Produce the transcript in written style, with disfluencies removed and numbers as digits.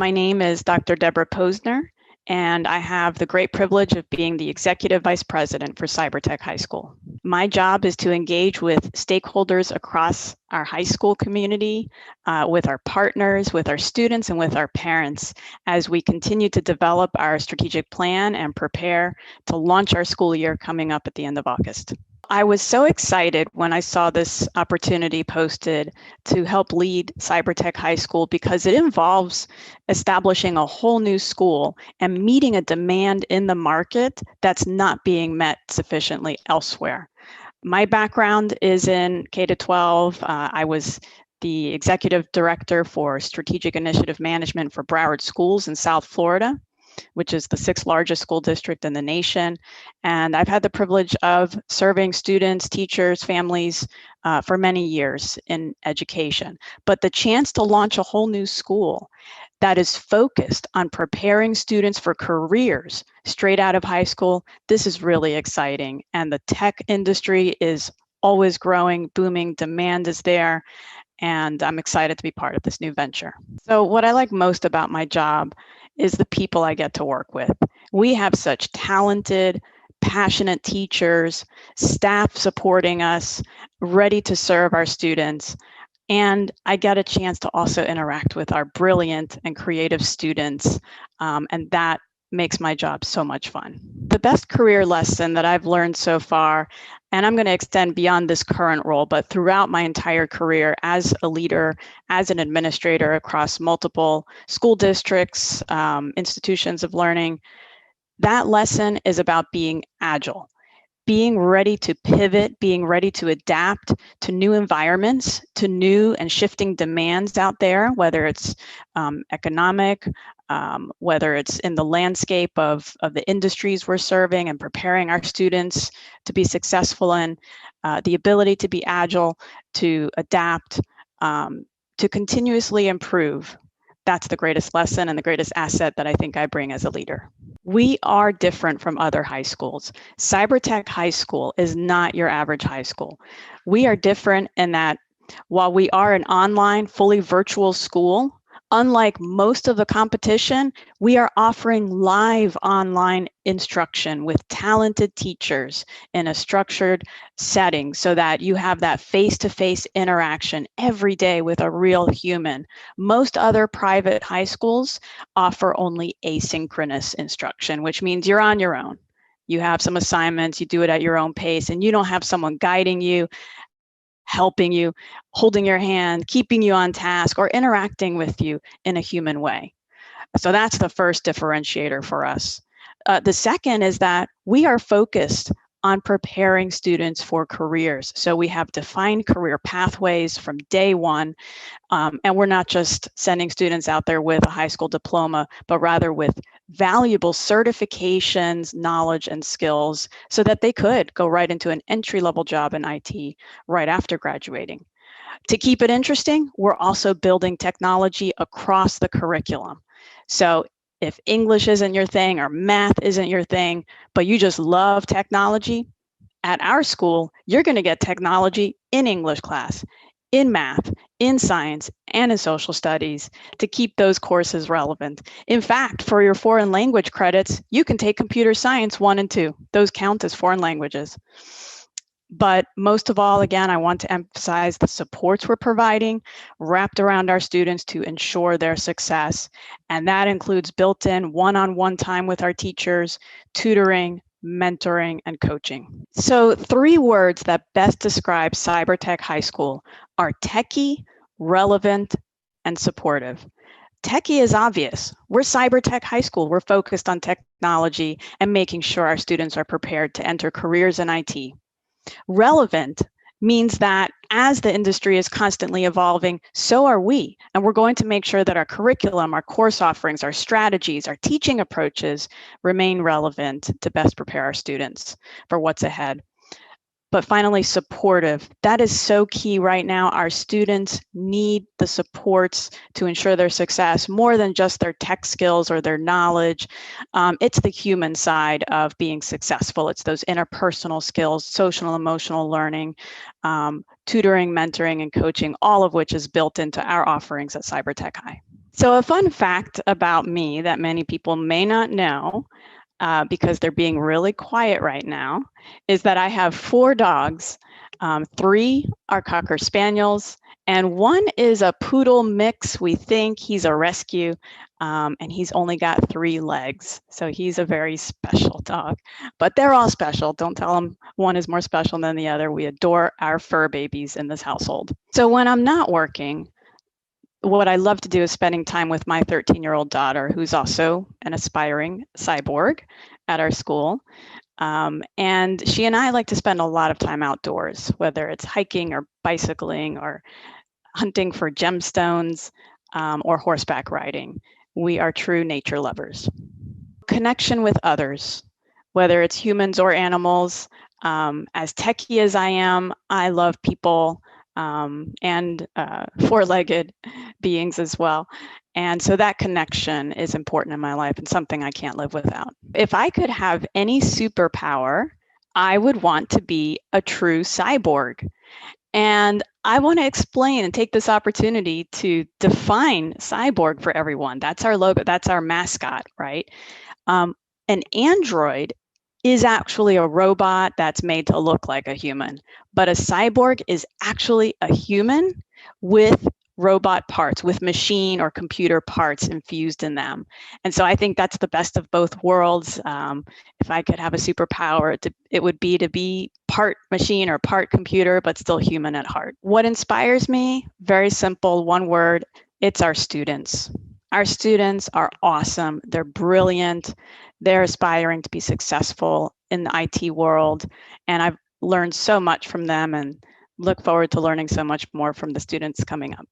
My name is Dr. Deborah Posner, and I have the great privilege of being the Executive Vice President for Cybertech High School. My job is to engage with stakeholders across our high school community, with our partners, with our students, and with our parents as we continue to develop our strategic plan and prepare to launch our school year coming up at the end of August. I was so excited when I saw this opportunity posted to help lead Cybertech High School because it involves establishing a whole new school and meeting a demand in the market that's not being met sufficiently elsewhere. My background is in K-12. I was the executive director for strategic initiative management for Broward schools in South Florida, which is the 6th largest school district in the nation. And I've had the privilege of serving students, teachers, families for many years in education. But the chance to launch a whole new school that is focused on preparing students for careers straight out of high school, this is really exciting. And the tech industry is always growing, booming, demand is there. And I'm excited to be part of this new venture. So what I like most about my job is the people I get to work with. We have such talented, passionate teachers, staff supporting us, ready to serve our students. And I get a chance to also interact with our brilliant and creative students, and that makes my job so much fun. The best career lesson that I've learned so far, and I'm going to extend beyond this current role, but throughout my entire career as a leader, as an administrator across multiple school districts, institutions of learning, that lesson is about being agile. Being ready to pivot, being ready to adapt to new environments, to new and shifting demands out there, whether it's economic, whether it's in the landscape of the industries we're serving and preparing our students to be successful in, the ability to be agile, to adapt, to continuously improve. That's the greatest lesson and the greatest asset that I think I bring as a leader. We are different from other high schools. Cybertech High School is not your average high school. We are different in that while we are an online, fully virtual school, unlike most of the competition, we are offering live online instruction with talented teachers in a structured setting so that you have that face-to-face interaction every day with a real human. Most other private high schools offer only asynchronous instruction, which means you're on your own. You have some assignments, you do it at your own pace, and you don't have someone guiding you, helping you, holding your hand, keeping you on task, or interacting with you in a human way. So that's the first differentiator for us. The second is that we are focused on preparing students for careers. So we have defined career pathways from day one, and we're not just sending students out there with a high school diploma, but rather with valuable certifications, knowledge, and skills so that they could go right into an entry-level job in IT right after graduating. To keep it interesting, we're also building technology across the curriculum. So if English isn't your thing or math isn't your thing, but you just love technology, at our school, you're going to get technology in English class, in math, in science, and in social studies to keep those courses relevant. In fact, for your foreign language credits, you can take computer science 1 and 2. Those count as foreign languages. But most of all, again, I want to emphasize the supports we're providing wrapped around our students to ensure their success. And that includes built-in one-on-one time with our teachers, tutoring, mentoring, and coaching. So 3 words that best describe Cybertech High School are techie, relevant, and supportive. Techie is obvious. We're Cybertech High School. We're focused on technology and making sure our students are prepared to enter careers in IT. Relevant means that as the industry is constantly evolving, so are we. And we're going to make sure that our curriculum, our course offerings, our strategies, our teaching approaches remain relevant to best prepare our students for what's ahead. But finally, supportive. That is so key right now. Our students need the supports to ensure their success more than just their tech skills or their knowledge. It's the human side of being successful. It's those interpersonal skills, social and emotional learning, tutoring, mentoring, and coaching, all of which is built into our offerings at Cybertech High. So a fun fact about me that many people may not know, because they're being really quiet right now, is that I have 4 dogs. 3 are Cocker Spaniels, and 1 is a poodle mix. We think he's a rescue, and he's only got 3 legs. So he's a very special dog, but they're all special. Don't tell them one is more special than the other. We adore our fur babies in this household. So when I'm not working, what I love to do is spending time with my 13-year-old daughter, who's also an aspiring cyborg at our school. And she and I like to spend a lot of time outdoors, whether it's hiking or bicycling or hunting for gemstones, or horseback riding. We are true nature lovers. Connection with others, whether it's humans or animals. As techie as I am, I love people, and four-legged beings as well. And so that connection is important in my life and something I can't live without. If I could have any superpower, I would want to be a true cyborg. And I want to explain and take this opportunity to define cyborg for everyone. That's our logo, that's our mascot, right? An android is actually a robot that's made to look like a human, but a cyborg is actually a human with robot parts, with machine or computer parts infused in them. And so I think that's the best of both worlds. If I could have a superpower, it would be to be part machine or part computer, but still human at heart. What inspires me? Very simple, one word, it's our students. Our students are awesome. They're brilliant. They're aspiring to be successful in the IT world. And I've learned so much from them and look forward to learning so much more from the students coming up.